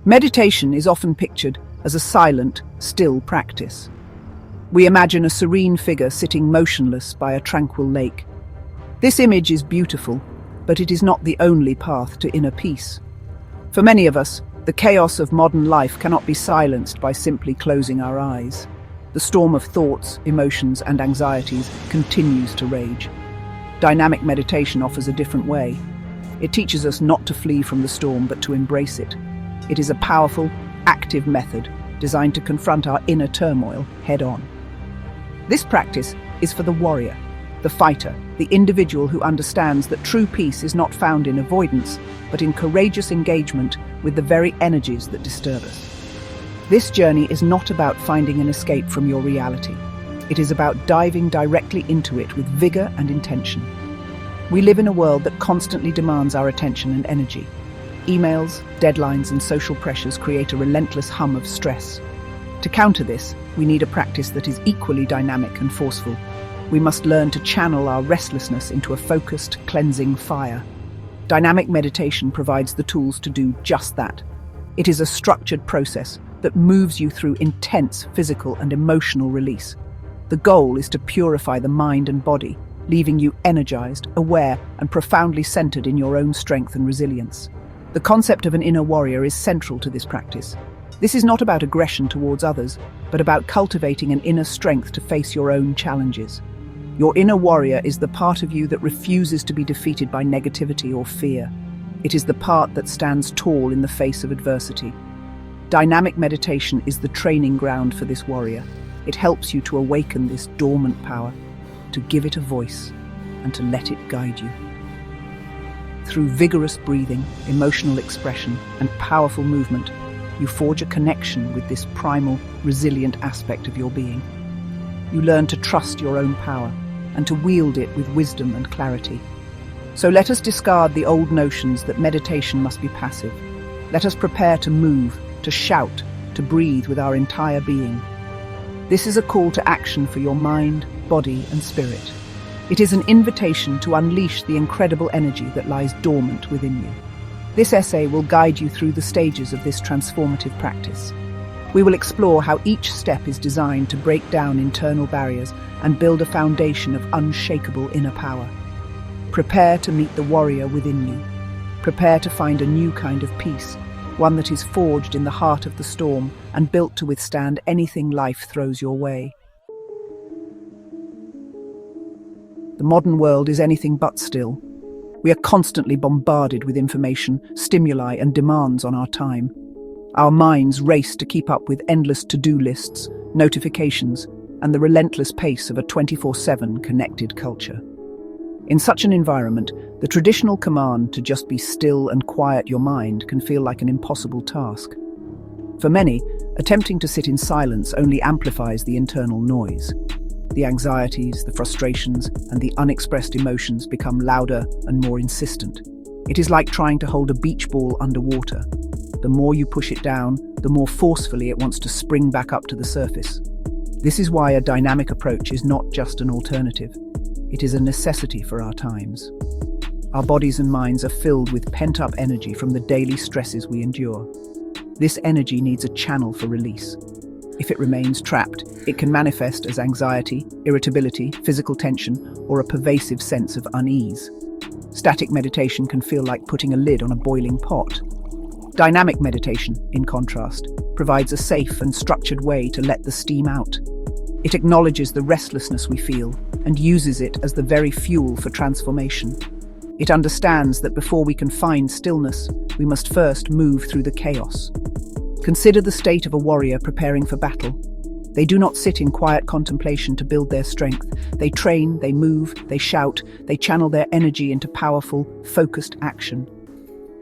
Meditation is often pictured as a silent, still practice. We imagine a serene figure sitting motionless by a tranquil lake. This image is beautiful, but it is not the only path to inner peace. For many of us, the chaos of modern life cannot be silenced by simply closing our eyes. The storm of thoughts, emotions, and anxieties continues to rage. Dynamic meditation offers a different way. It teaches us not to flee from the storm, but to embrace it. It is a powerful, active method designed to confront our inner turmoil head-on. This practice is for the warrior, the fighter, the individual who understands that true peace is not found in avoidance, but in courageous engagement with the very energies that disturb us. This journey is not about finding an escape from your reality. It is about diving directly into it with vigor and intention. We live in a world that constantly demands our attention and energy. Emails, deadlines, and social pressures create a relentless hum of stress. To counter this, we need a practice that is equally dynamic and forceful. We must learn to channel our restlessness into a focused, cleansing fire. Dynamic meditation provides the tools to do just that. It is a structured process that moves you through intense physical and emotional release. The goal is to purify the mind and body, leaving you energized, aware, and profoundly centered in your own strength and resilience. The concept of an inner warrior is central to this practice. This is not about aggression towards others, but about cultivating an inner strength to face your own challenges. Your inner warrior is the part of you that refuses to be defeated by negativity or fear. It is the part that stands tall in the face of adversity. Dynamic meditation is the training ground for this warrior. It helps you to awaken this dormant power, to give it a voice, and to let it guide you. Through vigorous breathing, emotional expression, and powerful movement, you forge a connection with this primal, resilient aspect of your being. You learn to trust your own power and to wield it with wisdom and clarity. So let us discard the old notions that meditation must be passive. Let us prepare to move, to shout, to breathe with our entire being. This is a call to action for your mind, body, and spirit. It is an invitation to unleash the incredible energy that lies dormant within you. This essay will guide you through the stages of this transformative practice. We will explore how each step is designed to break down internal barriers and build a foundation of unshakable inner power. Prepare to meet the warrior within you. Prepare to find a new kind of peace, one that is forged in the heart of the storm and built to withstand anything life throws your way. The modern world is anything but still. We are constantly bombarded with information, stimuli, and demands on our time. Our minds race to keep up with endless to-do lists, notifications, and the relentless pace of a 24/7 connected culture. In such an environment, the traditional command to just be still and quiet your mind can feel like an impossible task. For many, attempting to sit in silence only amplifies the internal noise. The anxieties, the frustrations, and the unexpressed emotions become louder and more insistent. It is like trying to hold a beach ball underwater. The more you push it down, the more forcefully it wants to spring back up to the surface. This is why a dynamic approach is not just an alternative. It is a necessity for our times. Our bodies and minds are filled with pent-up energy from the daily stresses we endure. This energy needs a channel for release. If it remains trapped, it can manifest as anxiety, irritability, physical tension, or a pervasive sense of unease. Static meditation can feel like putting a lid on a boiling pot. Dynamic meditation, in contrast, provides a safe and structured way to let the steam out. It acknowledges the restlessness we feel and uses it as the very fuel for transformation. It understands that before we can find stillness, we must first move through the chaos. Consider the state of a warrior preparing for battle. They do not sit in quiet contemplation to build their strength. They train, they move, they shout, they channel their energy into powerful, focused action.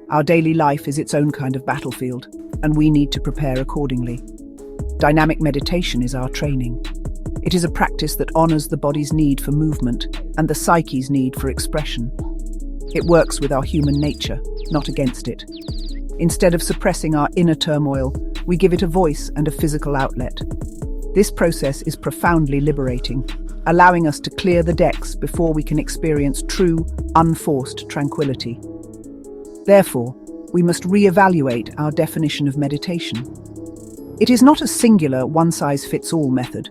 Our daily life is its own kind of battlefield, and we need to prepare accordingly. Dynamic meditation is our training. It is a practice that honors the body's need for movement and the psyche's need for expression. It works with our human nature, not against it. Instead of suppressing our inner turmoil, we give it a voice and a physical outlet. This process is profoundly liberating, allowing us to clear the decks before we can experience true, unforced tranquility. Therefore, we must re-evaluate our definition of meditation. It is not a singular, one-size-fits-all method.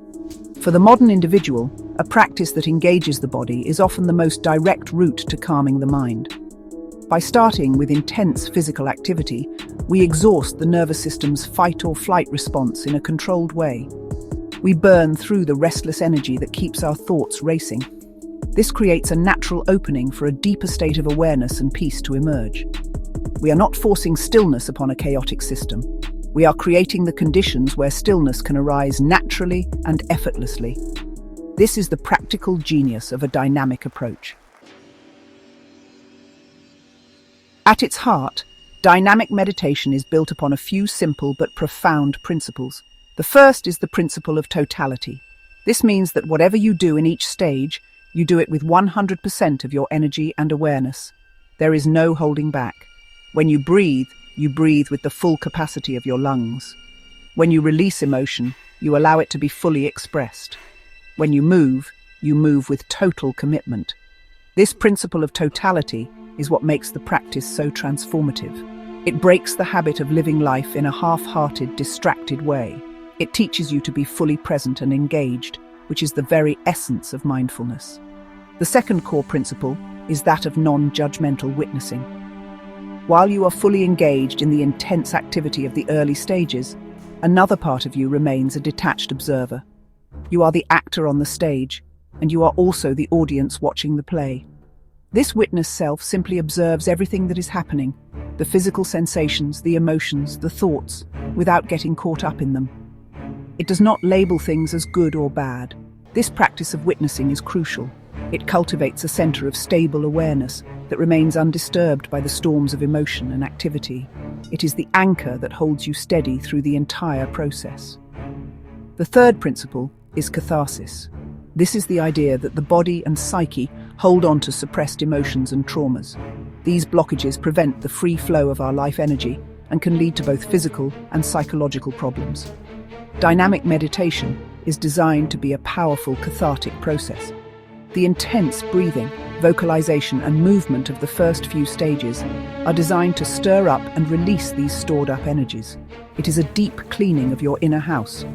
For the modern individual, a practice that engages the body is often the most direct route to calming the mind. By starting with intense physical activity, we exhaust the nervous system's fight-or-flight response in a controlled way. We burn through the restless energy that keeps our thoughts racing. This creates a natural opening for a deeper state of awareness and peace to emerge. We are not forcing stillness upon a chaotic system. We are creating the conditions where stillness can arise naturally and effortlessly. This is the practical genius of a dynamic approach. At its heart, dynamic meditation is built upon a few simple but profound principles. The first is the principle of totality. This means that whatever you do in each stage, you do it with 100% of your energy and awareness. There is no holding back. When you breathe with the full capacity of your lungs. When you release emotion, you allow it to be fully expressed. When you move with total commitment. This principle of totality is what makes the practice so transformative. It breaks the habit of living life in a half-hearted, distracted way. It teaches you to be fully present and engaged, which is the very essence of mindfulness. The second core principle is that of non-judgmental witnessing. While you are fully engaged in the intense activity of the early stages, another part of you remains a detached observer. You are the actor on the stage, and you are also the audience watching the play. This witness self simply observes everything that is happening, the physical sensations, the emotions, the thoughts, without getting caught up in them. It does not label things as good or bad. This practice of witnessing is crucial. It cultivates a center of stable awareness that remains undisturbed by the storms of emotion and activity. It is the anchor that holds you steady through the entire process. The third principle is catharsis. This is the idea that the body and psyche hold on to suppressed emotions and traumas. These blockages prevent the free flow of our life energy and can lead to both physical and psychological problems. Dynamic meditation is designed to be a powerful cathartic process. The intense breathing, vocalization, and movement of the first few stages are designed to stir up and release these stored-up energies. It is a deep cleaning of your inner house.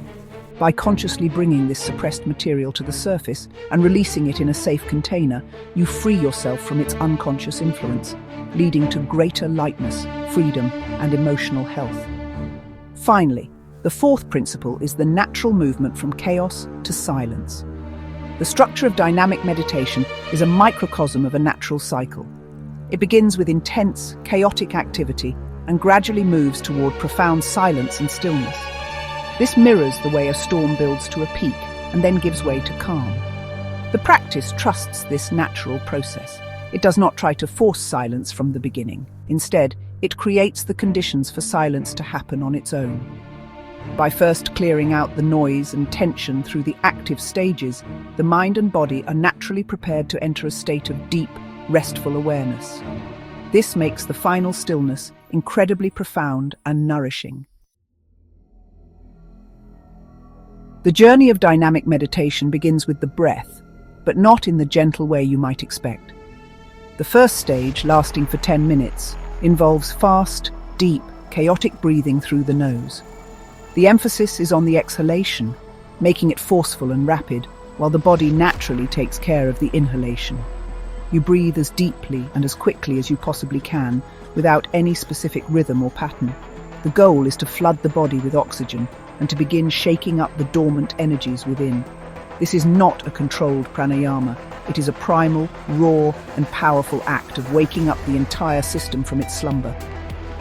By consciously bringing this suppressed material to the surface and releasing it in a safe container, you free yourself from its unconscious influence, leading to greater lightness, freedom, and emotional health. Finally, the fourth principle is the natural movement from chaos to silence. The structure of dynamic meditation is a microcosm of a natural cycle. It begins with intense, chaotic activity and gradually moves toward profound silence and stillness. This mirrors the way a storm builds to a peak and then gives way to calm. The practice trusts this natural process. It does not try to force silence from the beginning. Instead, it creates the conditions for silence to happen on its own. By first clearing out the noise and tension through the active stages, the mind and body are naturally prepared to enter a state of deep, restful awareness. This makes the final stillness incredibly profound and nourishing. The journey of dynamic meditation begins with the breath, but not in the gentle way you might expect. The first stage, lasting for 10 minutes, involves fast, deep, chaotic breathing through the nose. The emphasis is on the exhalation, making it forceful and rapid, while the body naturally takes care of the inhalation. You breathe as deeply and as quickly as you possibly can, without any specific rhythm or pattern. The goal is to flood the body with oxygen and to begin shaking up the dormant energies within. This is not a controlled pranayama. It is a primal, raw, and powerful act of waking up the entire system from its slumber.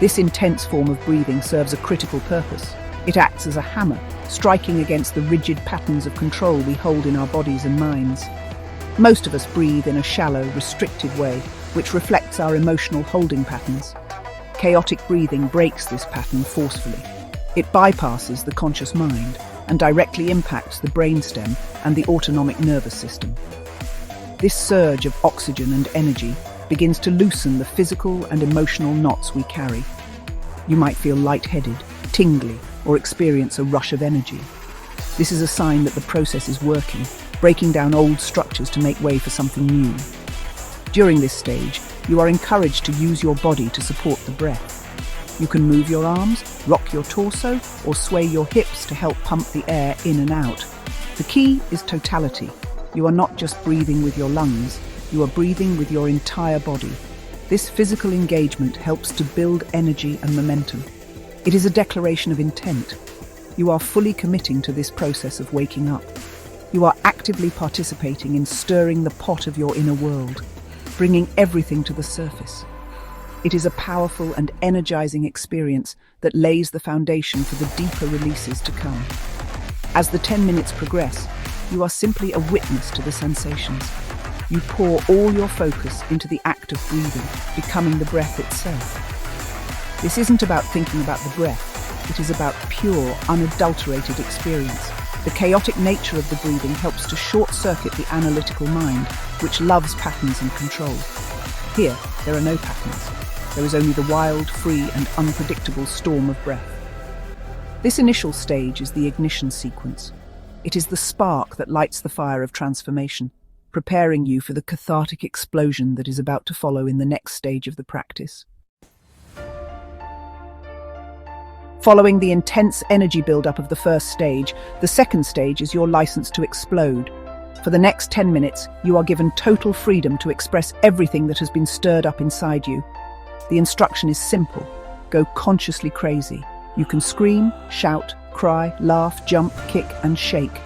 This intense form of breathing serves a critical purpose. It acts as a hammer, striking against the rigid patterns of control we hold in our bodies and minds. Most of us breathe in a shallow, restricted way, which reflects our emotional holding patterns. Chaotic breathing breaks this pattern forcefully. It bypasses the conscious mind and directly impacts the brainstem and the autonomic nervous system. This surge of oxygen and energy begins to loosen the physical and emotional knots we carry. You might feel lightheaded, tingly, or experience a rush of energy. This is a sign that the process is working, breaking down old structures to make way for something new. During this stage, you are encouraged to use your body to support the breath. You can move your arms, rock your torso, or sway your hips to help pump the air in and out. The key is totality. You are not just breathing with your lungs, you are breathing with your entire body. This physical engagement helps to build energy and momentum. It is a declaration of intent. You are fully committing to this process of waking up. You are actively participating in stirring the pot of your inner world, bringing everything to the surface. It is a powerful and energizing experience that lays the foundation for the deeper releases to come. As the 10 minutes progress, you are simply a witness to the sensations. You pour all your focus into the act of breathing, becoming the breath itself. This isn't about thinking about the breath, it is about pure, unadulterated experience. The chaotic nature of the breathing helps to short-circuit the analytical mind, which loves patterns and control. Here, there are no patterns. There is only the wild, free, and unpredictable storm of breath. This initial stage is the ignition sequence. It is the spark that lights the fire of transformation, preparing you for the cathartic explosion that is about to follow in the next stage of the practice. Following the intense energy buildup of the first stage, the second stage is your license to explode. For the next 10 minutes, you are given total freedom to express everything that has been stirred up inside you. The instruction is simple. Go consciously crazy. You can scream, shout, cry, laugh, jump, kick, and shake.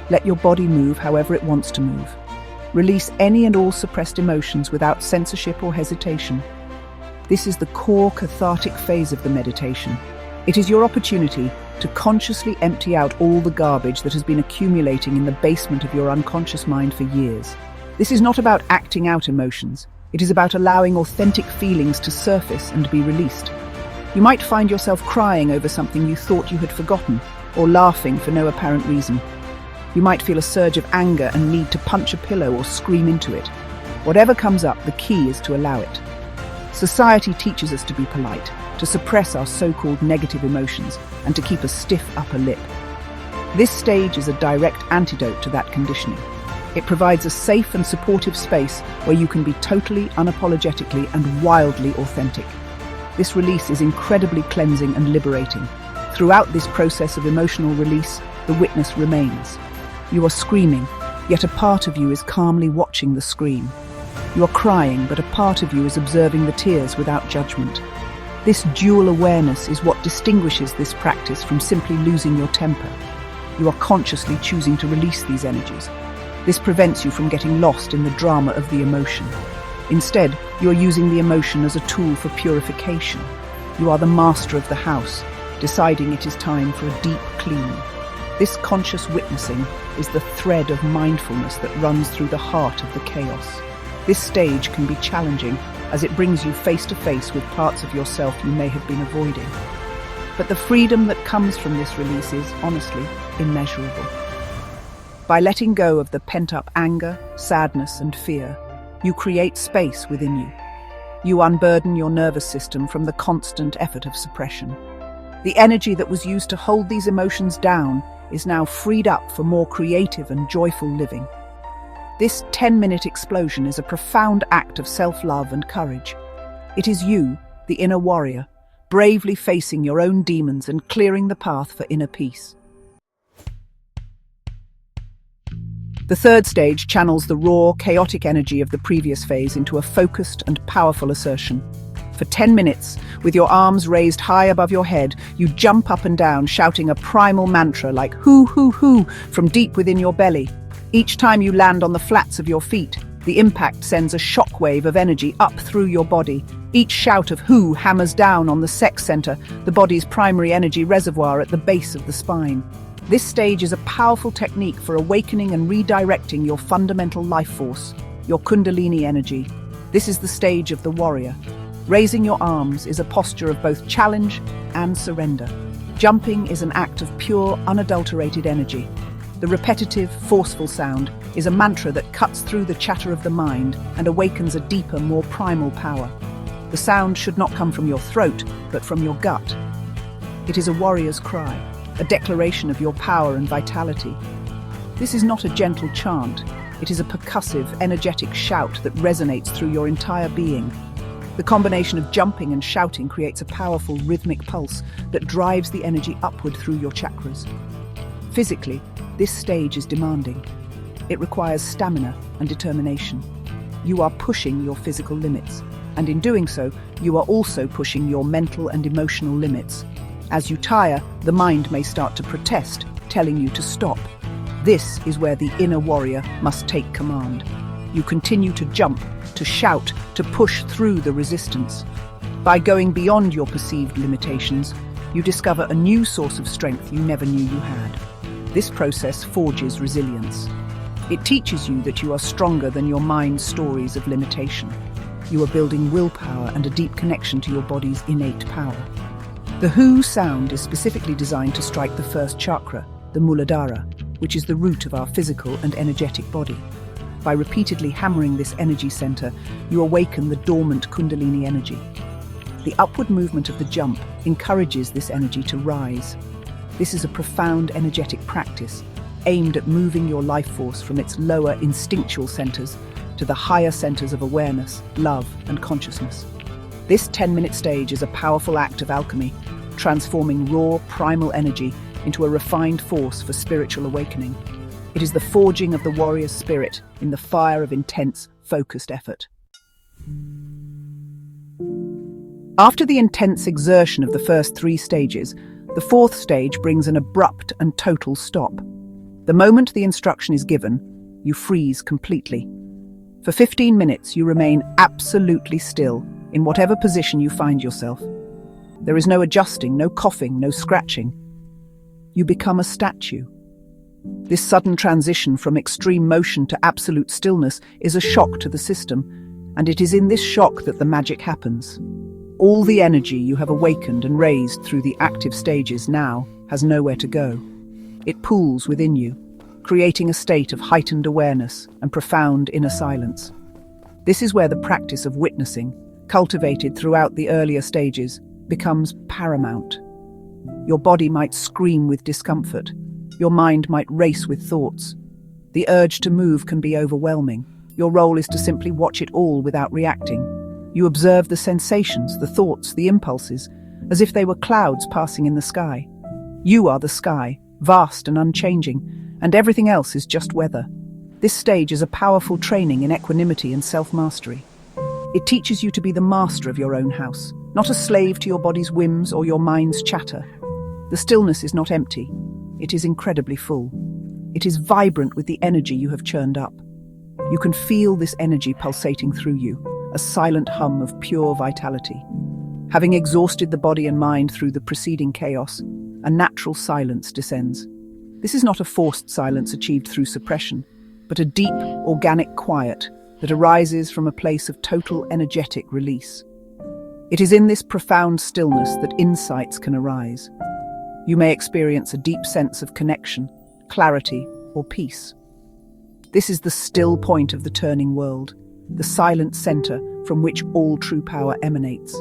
Let your body move however it wants to move. Release any and all suppressed emotions without censorship or hesitation. This is the core cathartic phase of the meditation. It is your opportunity to consciously empty out all the garbage that has been accumulating in the basement of your unconscious mind for years. This is not about acting out emotions. It is about allowing authentic feelings to surface and be released. You might find yourself crying over something you thought you had forgotten, or laughing for no apparent reason. You might feel a surge of anger and need to punch a pillow or scream into it. Whatever comes up, the key is to allow it. Society teaches us to be polite, to suppress our so-called negative emotions, and to keep a stiff upper lip. This stage is a direct antidote to that conditioning. It provides a safe and supportive space where you can be totally, unapologetically, and wildly authentic. This release is incredibly cleansing and liberating. Throughout this process of emotional release, the witness remains. You are screaming, yet a part of you is calmly watching the scream. You are crying, but a part of you is observing the tears without judgment. This dual awareness is what distinguishes this practice from simply losing your temper. You are consciously choosing to release these energies. This prevents you from getting lost in the drama of the emotion. Instead, you are using the emotion as a tool for purification. You are the master of the house, deciding it is time for a deep clean. This conscious witnessing is the thread of mindfulness that runs through the heart of the chaos. This stage can be challenging as it brings you face to face with parts of yourself you may have been avoiding. But the freedom that comes from this release is, honestly, immeasurable. By letting go of the pent-up anger, sadness, and fear, you create space within you. You unburden your nervous system from the constant effort of suppression. The energy that was used to hold these emotions down is now freed up for more creative and joyful living. This 10-minute explosion is a profound act of self-love and courage. It is you, the inner warrior, bravely facing your own demons and clearing the path for inner peace. The third stage channels the raw, chaotic energy of the previous phase into a focused and powerful assertion. For 10 minutes, with your arms raised high above your head, you jump up and down, shouting a primal mantra like "hoo, hoo, hoo" from deep within your belly. Each time you land on the flats of your feet, the impact sends a shockwave of energy up through your body. Each shout of "hoo" hammers down on the sex center, the body's primary energy reservoir at the base of the spine. This stage is a powerful technique for awakening and redirecting your fundamental life force, your Kundalini energy. This is the stage of the warrior. Raising your arms is a posture of both challenge and surrender. Jumping is an act of pure, unadulterated energy. The repetitive, forceful sound is a mantra that cuts through the chatter of the mind and awakens a deeper, more primal power. The sound should not come from your throat, but from your gut. It is a warrior's cry, a declaration of your power and vitality. This is not a gentle chant. It is a percussive, energetic shout that resonates through your entire being. The combination of jumping and shouting creates a powerful rhythmic pulse that drives the energy upward through your chakras. Physically, this stage is demanding. It requires stamina and determination. You are pushing your physical limits, and in doing so, you are also pushing your mental and emotional limits. As you tire, the mind may start to protest, telling you to stop. This is where the inner warrior must take command. You continue to jump, to shout, to push through the resistance. By going beyond your perceived limitations, you discover a new source of strength you never knew you had. This process forges resilience. It teaches you that you are stronger than your mind's stories of limitation. You are building willpower and a deep connection to your body's innate power. The Hu sound is specifically designed to strike the first chakra, the Muladhara, which is the root of our physical and energetic body. By repeatedly hammering this energy center, you awaken the dormant Kundalini energy. The upward movement of the jump encourages this energy to rise. This is a profound energetic practice aimed at moving your life force from its lower instinctual centers to the higher centers of awareness, love, and consciousness. This 10-minute stage is a powerful act of alchemy, transforming raw, primal energy into a refined force for spiritual awakening. It is the forging of the warrior's spirit in the fire of intense, focused effort. After the intense exertion of the first 3 stages, the 4th stage brings an abrupt and total stop. The moment the instruction is given, you freeze completely. For 15 minutes, you remain absolutely still in whatever position you find yourself. There is no adjusting, no coughing, no scratching. You become a statue. This sudden transition from extreme motion to absolute stillness is a shock to the system, and it is in this shock that the magic happens. All the energy you have awakened and raised through the active stages now has nowhere to go. It pools within you, creating a state of heightened awareness and profound inner silence. This is where the practice of witnessing, cultivated throughout the earlier stages, becomes paramount. Your body might scream with discomfort. Your mind might race with thoughts. The urge to move can be overwhelming. Your role is to simply watch it all without reacting. You observe the sensations, the thoughts, the impulses, as if they were clouds passing in the sky. You are the sky, vast and unchanging, and everything else is just weather. This stage is a powerful training in equanimity and self-mastery. It teaches you to be the master of your own house, not a slave to your body's whims or your mind's chatter. The stillness is not empty. It is incredibly full. It is vibrant with the energy you have churned up. You can feel this energy pulsating through you, a silent hum of pure vitality. Having exhausted the body and mind through the preceding chaos, a natural silence descends. This is not a forced silence achieved through suppression, but a deep, organic quiet that arises from a place of total energetic release. It is in this profound stillness that insights can arise. You may experience a deep sense of connection, clarity, or peace. This is the still point of the turning world, the silent center from which all true power emanates.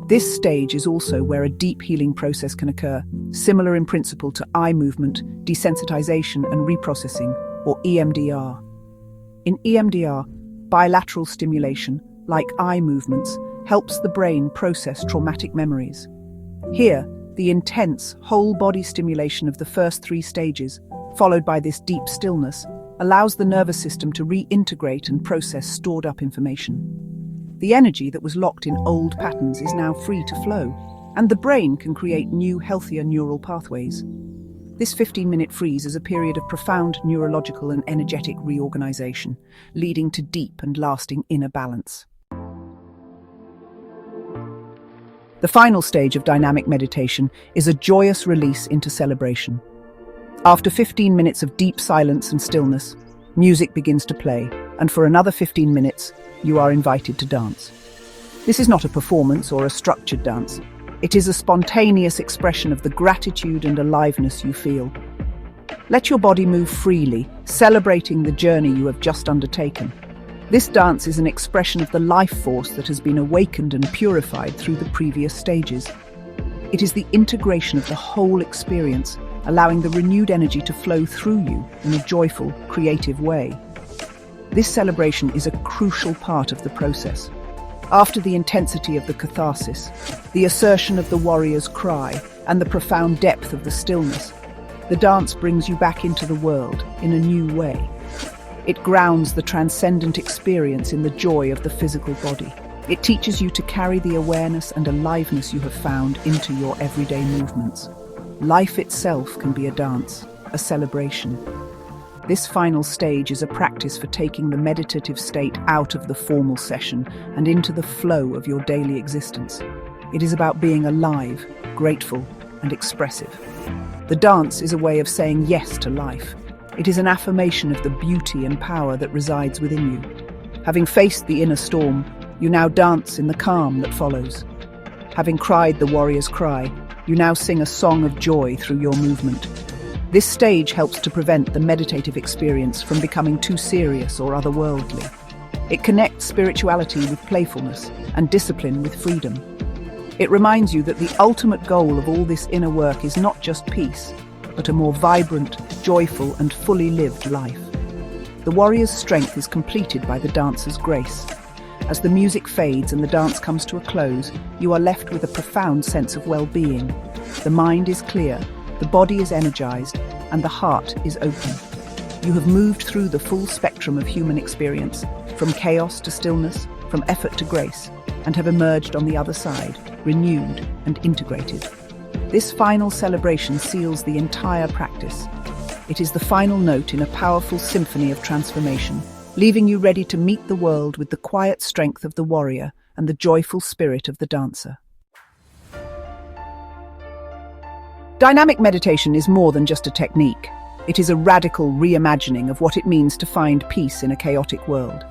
This stage is also where a deep healing process can occur, similar in principle to eye movement, desensitization, and reprocessing, or EMDR. In EMDR, bilateral stimulation, like eye movements, helps the brain process traumatic memories. Here, the intense, whole-body stimulation of the first 3 stages, followed by this deep stillness, allows the nervous system to reintegrate and process stored-up information. The energy that was locked in old patterns is now free to flow, and the brain can create new, healthier neural pathways. This 15-minute freeze is a period of profound neurological and energetic reorganization, leading to deep and lasting inner balance. The final stage of dynamic meditation is a joyous release into celebration. After 15 minutes of deep silence and stillness, music begins to play, and for another 15 minutes, you are invited to dance. This is not a performance or a structured dance. It is a spontaneous expression of the gratitude and aliveness you feel. Let your body move freely, celebrating the journey you have just undertaken. This dance is an expression of the life force that has been awakened and purified through the previous stages. It is the integration of the whole experience, allowing the renewed energy to flow through you in a joyful, creative way. This celebration is a crucial part of the process. After the intensity of the catharsis, the assertion of the warrior's cry, and the profound depth of the stillness, the dance brings you back into the world in a new way. It grounds the transcendent experience in the joy of the physical body. It teaches you to carry the awareness and aliveness you have found into your everyday movements. Life itself can be a dance, a celebration. This final stage is a practice for taking the meditative state out of the formal session and into the flow of your daily existence. It is about being alive, grateful, and expressive. The dance is a way of saying yes to life. It is an affirmation of the beauty and power that resides within you. Having faced the inner storm, you now dance in the calm that follows. Having cried the warrior's cry, you now sing a song of joy through your movement. This stage helps to prevent the meditative experience from becoming too serious or otherworldly. It connects spirituality with playfulness and discipline with freedom. It reminds you that the ultimate goal of all this inner work is not just peace, but a more vibrant, joyful, and fully lived life. The warrior's strength is completed by the dancer's grace. As the music fades and the dance comes to a close, you are left with a profound sense of well-being. The mind is clear, the body is energized, and the heart is open. You have moved through the full spectrum of human experience, from chaos to stillness, from effort to grace, and have emerged on the other side, renewed and integrated. This final celebration seals the entire practice. It is the final note in a powerful symphony of transformation, leaving you ready to meet the world with the quiet strength of the warrior and the joyful spirit of the dancer. Dynamic meditation is more than just a technique. It is a radical reimagining of what it means to find peace in a chaotic world.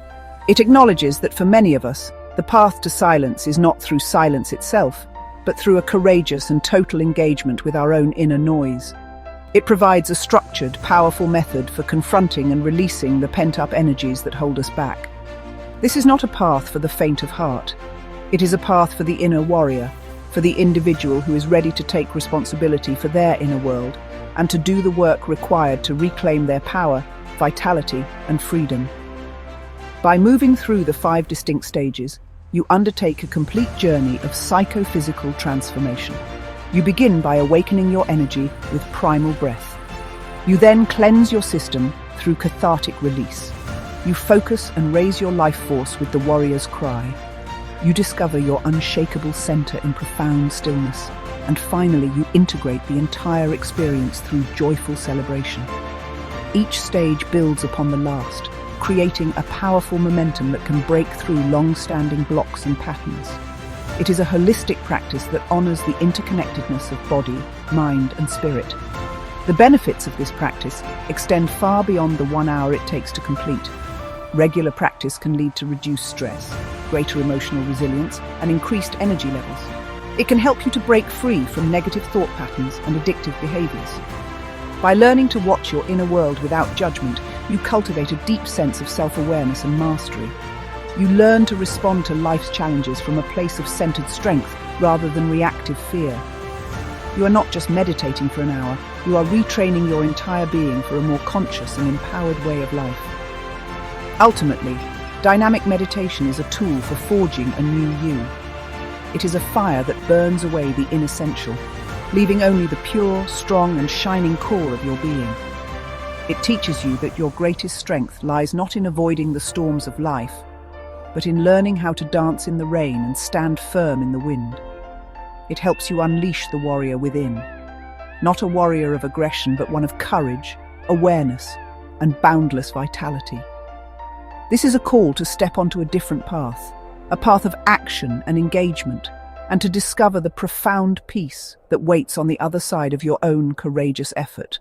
It acknowledges that for many of us, the path to silence is not through silence itself, but through a courageous and total engagement with our own inner noise. It provides a structured, powerful method for confronting and releasing the pent-up energies that hold us back. This is not a path for the faint of heart. It is a path for the inner warrior, for the individual who is ready to take responsibility for their inner world and to do the work required to reclaim their power, vitality, and freedom. By moving through the 5 distinct stages, you undertake a complete journey of psychophysical transformation. You begin by awakening your energy with primal breath. You then cleanse your system through cathartic release. You focus and raise your life force with the warrior's cry. You discover your unshakable center in profound stillness. And finally, you integrate the entire experience through joyful celebration. Each stage builds upon the last, creating a powerful momentum that can break through long-standing blocks and patterns. It is a holistic practice that honors the interconnectedness of body, mind, and spirit. The benefits of this practice extend far beyond the 1 hour it takes to complete. Regular practice can lead to reduced stress, greater emotional resilience, and increased energy levels. It can help you to break free from negative thought patterns and addictive behaviors. By learning to watch your inner world without judgment, you cultivate a deep sense of self-awareness and mastery. You learn to respond to life's challenges from a place of centered strength rather than reactive fear. You are not just meditating for an hour, you are retraining your entire being for a more conscious and empowered way of life. Ultimately, dynamic meditation is a tool for forging a new you. It is a fire that burns away the inessential, leaving only the pure, strong, and shining core of your being. It teaches you that your greatest strength lies not in avoiding the storms of life, but in learning how to dance in the rain and stand firm in the wind. It helps you unleash the warrior within, not a warrior of aggression, but one of courage, awareness, and boundless vitality. This is a call to step onto a different path, a path of action and engagement, and to discover the profound peace that waits on the other side of your own courageous effort.